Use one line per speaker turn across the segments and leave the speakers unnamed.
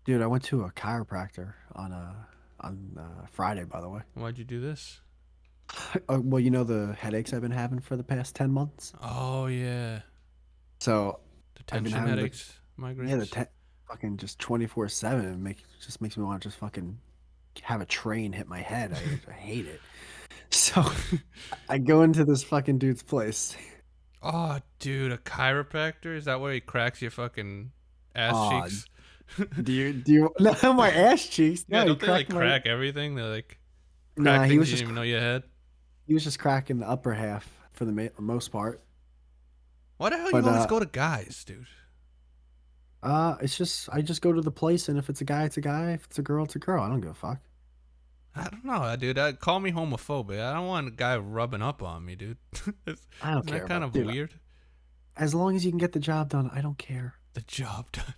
Dude, I went to a chiropractor on Friday, by the way.
Why'd you do this?
Well, you know the headaches I've been having for the past 10 months.
Oh yeah,
So
the
I've been
tension
having
headaches,
yeah,
migraines.
fucking just 24/7 and just makes me want to just fucking have a train hit my head. I hate it. So I go into this fucking dude's place.
Oh, dude, a chiropractor? Is that where he cracks your fucking ass
Uh,
cheeks?
do you no my ass cheeks?
Yeah,
No, he
don't they like
cracked my
crack everything? They like
Nah,
crack things you didn't even know you had.
he was just cracking the upper half for the most part.
Why the hell you
But
always go to guys, dude?
it's just I just go to the place, and if it's a guy, it's a guy. If it's a girl, it's a girl. I don't give a fuck.
I don't know, dude. Call me homophobic. I don't want a guy rubbing up on me, dude. Isn't
I don't care
that kind
about
of
dude.
weird?
As long as you can get the job done, I don't care.
The job done.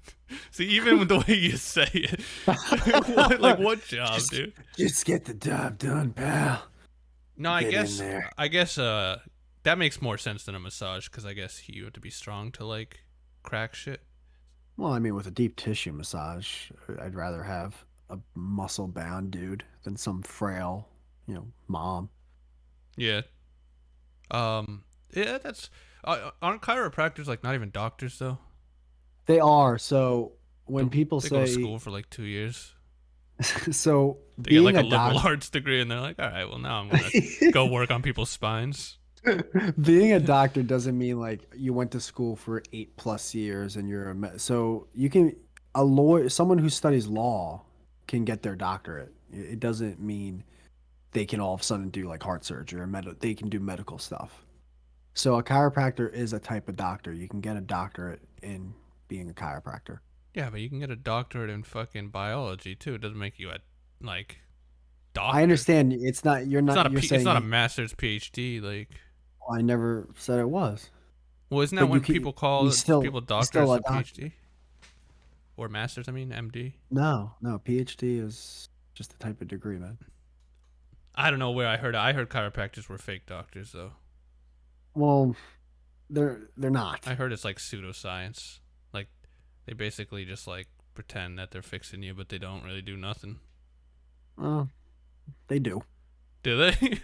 See, even with the way you say it, what job,
just,
dude?
just get the job done, pal.
No, I
Get in
guess,
there.
I guess, that makes more sense than a massage because I guess you have to be strong to like crack shit.
Well, I mean, with a deep tissue massage, I'd rather have a muscle bound dude than some frail, mom.
Yeah. Yeah, that's. Aren't chiropractors like not even doctors though?
They are. So when
Don't
people
they go to
say,
school for like 2 years?
so
They get
being
like a
a
liberal
doc,
arts degree, and they're like, all right, well now I'm gonna go work on people's spines.
being a doctor doesn't mean like you went to school for 8+ years and you're so you can a lawyer, someone who studies law can get their doctorate. It doesn't mean they can all of a sudden do like heart surgery or they can do medical stuff. So a chiropractor is a type of doctor. You can get a doctorate in being a chiropractor.
Yeah, but you can get a doctorate in fucking biology too. It doesn't make you a like
I
doctor.
understand it's not you're
It's
not
not a
you're
it's not a
saying
master's PhD. Like,
I never said it was.
well, isn't that
But
when people
you
call people
you still
doctors
a
a
doctor.
PhD or masters? I mean, MD.
No, PhD is just a type of degree, man.
I don't know where I heard it. I heard chiropractors were fake doctors though.
Well, they're not.
I heard it's like pseudoscience. Like they basically just like pretend that they're fixing you, but they don't really do nothing.
Well, they do.
Do they?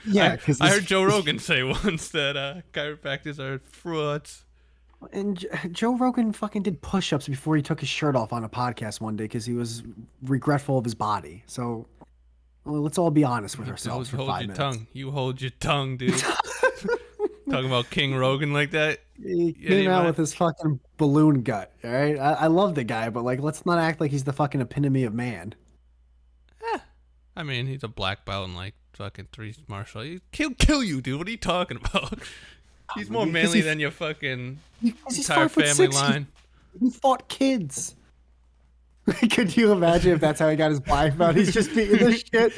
Yeah,
I
because
I heard Joe Rogan say once that chiropractors are frauds.
and Joe Rogan fucking did push-ups before he took his shirt off on a podcast one day because he was regretful of his body. So well, let's all be honest with ourselves for
Hold
five
your
minutes.
tongue. You hold your tongue, dude. Talking about King Rogan like that.
He
Yeah,
came out with his fucking balloon gut. All right, I love the guy, but like, let's not act like he's the fucking epitome of man.
I mean, he's a black belt in like fucking three martial. He'll kill you, dude. What are you talking about? He's more
Because
manly than your fucking
he's
entire
5'6".
family line.
He fought kids. Could you imagine if that's how he got his black belt? He's just beating the shit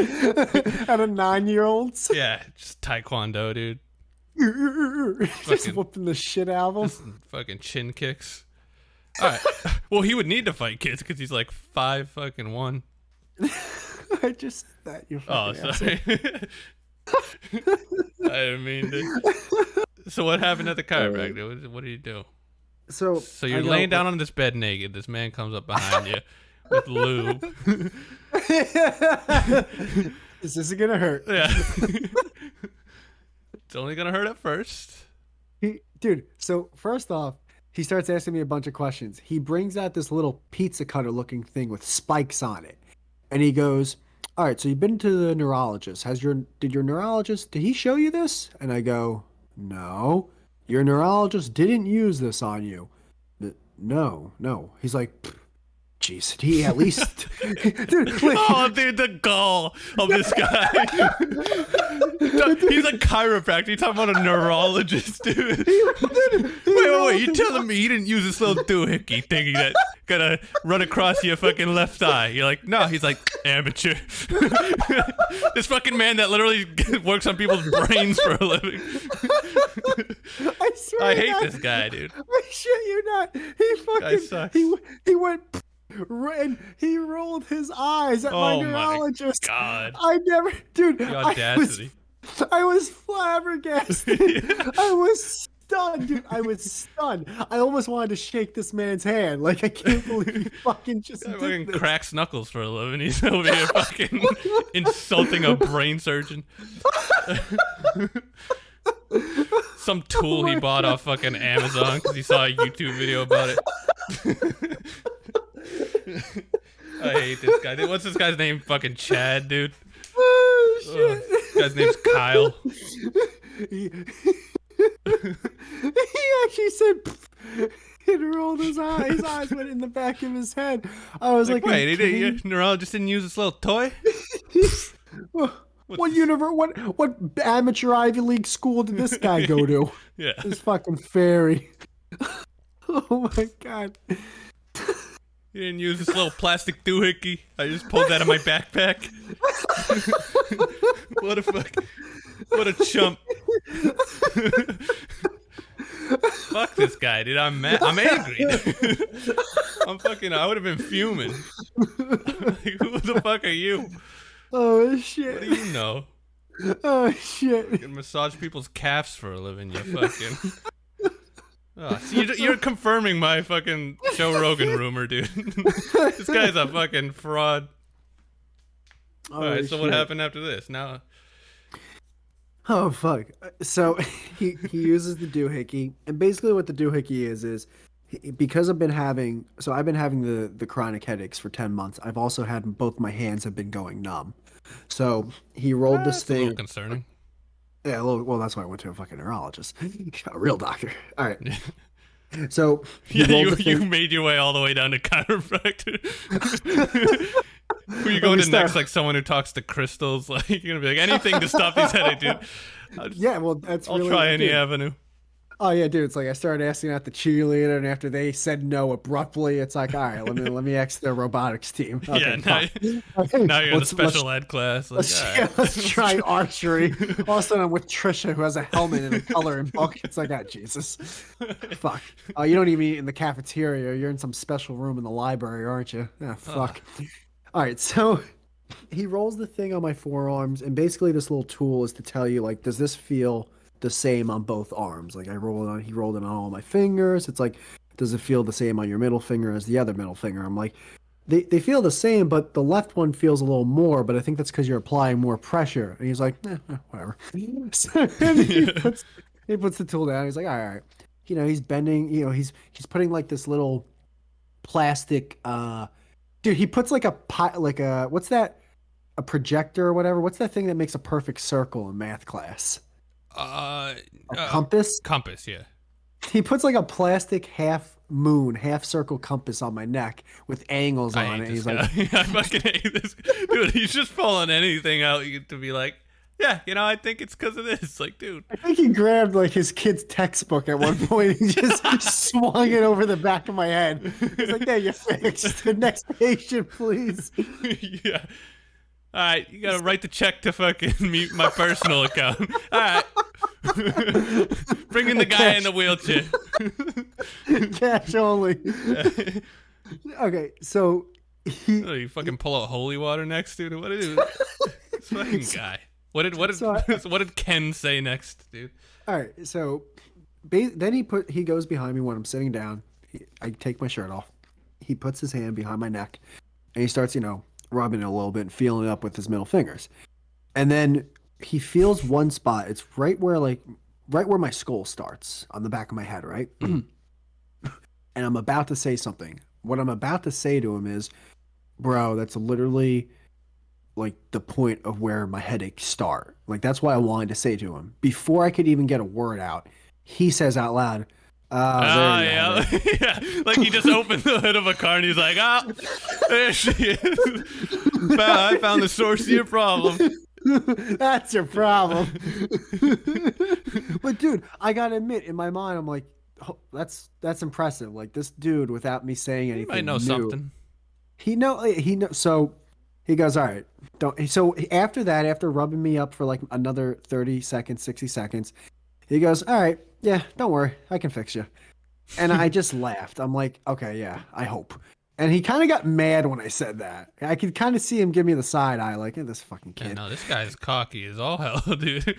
out of 9-year-olds.
Yeah, just taekwondo, dude.
Just
Fucking,
whooping the shit out of them.
just fucking chin kicks. All right. Well, he would need to fight kids because he's like 5'1".
I just said that, you
Oh,
fucking
sorry. I didn't mean to. So what happened at the chiropractor? What did you do?
So
So you're laying down on this bed naked. This man comes up behind you with lube.
This isn't gonna hurt.
Yeah. It's only gonna hurt at first.
Dude, so first off, he starts asking me a bunch of questions. He brings out this little pizza cutter looking thing with spikes on it. And he goes, "All right, so you've been to the neurologist. Did your neurologist, did he show you this?" And I go, "No. Your neurologist didn't use this on you." No, no. He's like, "Jeez, did he at least..." Dude, like,
Oh, dude, the gall of this guy. He's a chiropractor. You're talking about a neurologist, dude. Wait. You're telling me he didn't use this little doohickey thingy that gonna run across your fucking left eye? You're like, no. He's like, amateur. This fucking man that literally works on people's brains for a living.
I swear
I
to
hate
God,
this guy, dude.
I shit you not. He
Guy sucks.
fucking he went and he rolled his eyes at my
Oh my
neurologist.
God.
I never, dude.
The audacity.
I was flabbergasted. I was stunned, dude. I was stunned. I almost wanted to shake this man's hand. Like, I can't believe he fucking just
Guy
did
fucking
this.
cracks knuckles for a living. He's over here fucking insulting a brain surgeon. Some tool he bought off fucking Amazon because he saw a YouTube video about it. I hate this guy. What's this guy's name? Fucking Chad, dude.
Oh, shit.
This guy's name's Kyle.
He actually said, "Pfft," and rolled his eyes. His eyes went in the back of his head. I was like,
wait, your neurologist didn't use this little toy?
What amateur Ivy League school did this guy go to?
Yeah.
This fucking fairy. Oh my god.
You didn't use this little plastic doohickey. I just pulled that out of my backpack. What a what a chump. Fuck this guy, dude. I'm angry. I would have been fuming. Like, who the fuck are you?
Oh shit.
What do you know?
Oh shit.
You can massage people's calves for a living, you fucking. Oh, so you're confirming my fucking Joe Rogan rumor, dude. This guy's a fucking fraud. All right, so what happened after this? Now.
Oh fuck! So he uses the doohickey, and basically what the doohickey is because I've been having the chronic headaches for 10 months. I've also had both my hands have been going numb. So he rolled this thing.
A little concerning.
Yeah, well, that's why I went to a fucking neurologist, a real doctor. All right. So
you made your way all the way down to chiropractor. Who are you going to next? Like someone who talks to crystals? Like you're gonna be like anything to stop these headaches, dude.
Yeah, well,
I'll try any avenue.
Oh yeah, dude. It's like I started asking out the cheerleader, and after they said no abruptly, it's like, all right, let me ask the robotics team. Okay,
now you're in the special ed class. Like,
let's try archery. All of a sudden, I'm with Trisha, who has a helmet and a coloring book. It's like, oh Jesus, fuck. Oh, you don't even eat in the cafeteria. You're in some special room in the library, aren't you? Ah, fuck. All right, so he rolls the thing on my forearms, and basically this little tool is to tell you, like, does this feel the same on both arms? Like he rolled it on all my fingers. It's like, does it feel the same on your middle finger as the other middle finger? I'm like, they feel the same, but the left one feels a little more, but I think that's because you're applying more pressure. And he's like, whatever. So he puts the tool down. He's like, all right. You know, he's bending, he's putting like this little plastic, dude, he puts like what's that? A projector or whatever. What's that thing that makes a perfect circle in math class? A compass?
Compass, yeah.
He puts like a plastic half circle compass on my neck with angles on it. He's like,
I fucking hate this. Dude, he's just pulling anything out to be like, yeah, I think it's because of this. Like, dude.
I think he grabbed like his kid's textbook at one point and just swung it over the back of my head. He's like, there, you're fixed. The next patient, please.
Yeah. All right, you gotta write the check to fucking my personal account. All right. Bring in the guy in the wheelchair.
Cash only. Okay, so
you fucking pull out holy water next, dude? What did this fucking guy? What did Ken say next, dude?
All right, so then he goes behind me when I'm sitting down. I take my shirt off. He puts his hand behind my neck, and he starts, rubbing it a little bit and feeling it up with his middle fingers. And then he feels one spot. It's right where my skull starts on the back of my head, right? And I'm about to say something. What I'm about to say to him is, bro, that's literally like the point of where my headaches start. Like that's why I wanted to say to him. Before I could even get a word out, he says out loud,
yeah. Yeah. Like he just opened the hood of a car and he's like, there she is. I found the source of your problem.
That's your problem. But dude, I gotta admit, in my mind, I'm like, oh, that's impressive. Like this dude, without me saying anything,
I know something.
He know. So he goes, all right, don't. So after rubbing me up for like another 30 seconds, 60 seconds, he goes, all right, yeah, don't worry, I can fix you. And I just laughed. I'm like, okay, yeah, I hope. And he kind of got mad when I said that. I could kind of see him give me the side eye, like, hey, this fucking kid.
Yeah, no, this guy's cocky as all hell, dude.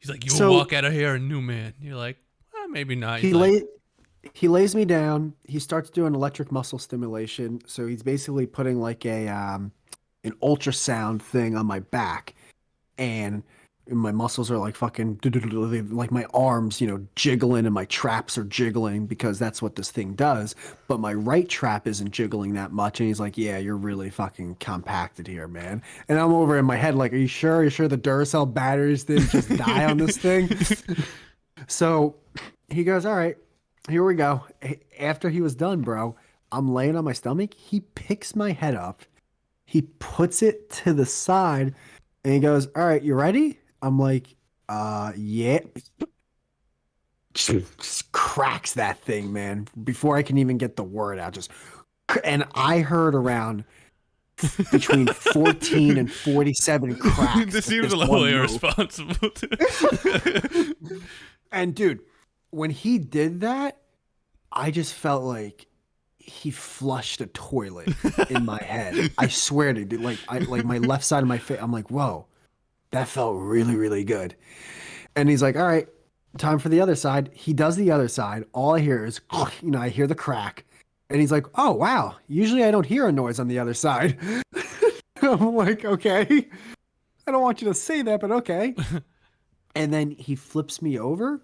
He's like, you will
So
walk out of here a new man. You're like, maybe not. He's
he
like,
lay he lays me down. He starts doing electric muscle stimulation. So he's basically putting like a an ultrasound thing on my back, and my muscles are like fucking like my arms, jiggling, and my traps are jiggling because that's what this thing does. But my right trap isn't jiggling that much, and he's like, "Yeah, you're really fucking compacted here, man." And I'm over in my head like, "Are you sure? Are you sure the Duracell batteries didn't just die on this thing?" So he goes, "All right, here we go." After he was done, bro, I'm laying on my stomach. He picks my head up, he puts it to the side, and he goes, "All right, you ready?" I'm like, yeah. Just cracks that thing, man. Before I can even get the word out, and I heard around between 14 and 47 cracks
this
with
seems
this
a little
one move.
irresponsible.
And dude, when he did that, I just felt like he flushed a toilet in my head. I swear to dude, like my left side of my face, I'm like, whoa, that felt really, really good. And he's like, all right, time for the other side. He does the other side. All I hear is, I hear the crack. And he's like, oh, wow. Usually I don't hear a noise on the other side. I'm like, okay. I don't want you to say that, but okay. And then he flips me over.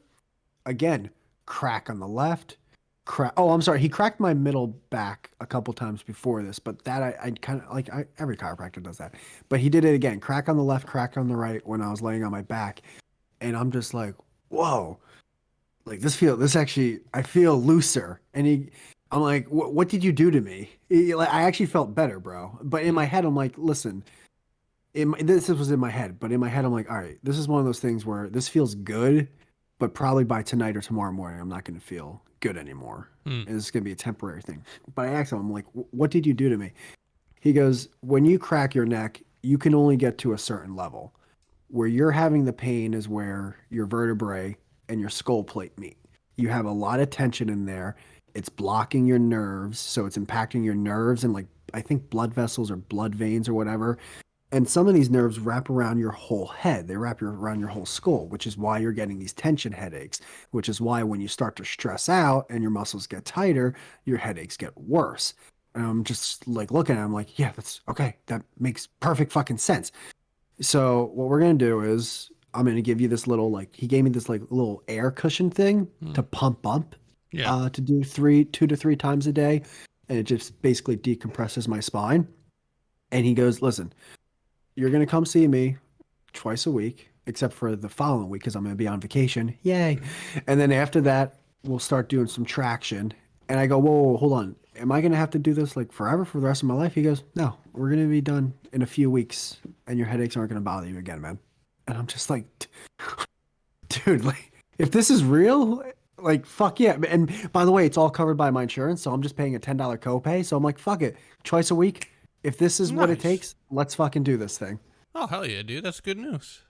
Again, crack on the left. Crack. Oh, I'm sorry. He cracked my middle back a couple times before this, but that I kind of like, every chiropractor does that. But he did it again. Crack on the left, crack on the right when I was laying on my back. And I'm just like, whoa, like this actually, I feel looser. And I'm like, what did you do to me? Like, I actually felt better, bro. But in my head, I'm like, listen, this was in my head, but in my head, I'm like, all right, this is one of those things where this feels good, but probably by tonight or tomorrow morning, I'm not going to feel good anymore. And this is going to be a temporary thing. But I asked him, I'm like, what did you do to me? He goes, when you crack your neck, you can only get to a certain level. Where you're having the pain is where your vertebrae and your skull plate meet. You have a lot of tension in there. It's blocking your nerves, so it's impacting your nerves and, like, I think blood vessels or blood veins or whatever. And some of these nerves wrap around your whole head. They wrap around your whole skull, which is why you're getting these tension headaches, which is why when you start to stress out and your muscles get tighter, your headaches get worse. And I'm just like looking at it, I'm like, yeah, that's okay. That makes perfect fucking sense. So what we're gonna do is I'm gonna give you this little, like, he gave me this like little air cushion thing to pump up, to do 2 to 3 times a day, and it just basically decompresses my spine. And he goes, listen, you're gonna come see me twice a week, except for the following week because I'm gonna be on vacation. Yay! And then after that, we'll start doing some traction. And I go, whoa, hold on. Am I going to have to do this like forever for the rest of my life? He goes, no, we're going to be done in a few weeks and your headaches aren't going to bother you again, man. And I'm just like, dude, like, if this is real, like, fuck yeah. And by the way, it's all covered by my insurance. So I'm just paying a $10 copay. So I'm like, fuck it. Twice a week. If this is what it takes, let's fucking do this thing.
Oh, hell yeah, dude. That's good news.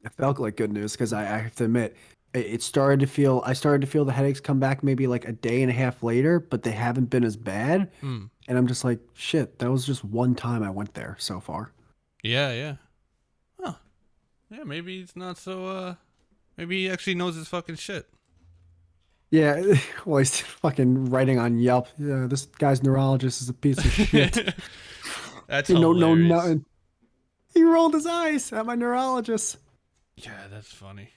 It felt like good news because I have to admit, I started to feel the headaches come back maybe like a day and a half later, but they haven't been as bad. And I'm just like, shit, that was just one time I went there so far.
Yeah. Huh. Yeah, maybe it's not so, maybe he actually knows his fucking shit.
Yeah, well, he's fucking writing on Yelp. Yeah, this guy's neurologist is a piece of shit.
That's
He
hilarious.
nothing. He rolled his eyes at my neurologist.
Yeah, that's funny.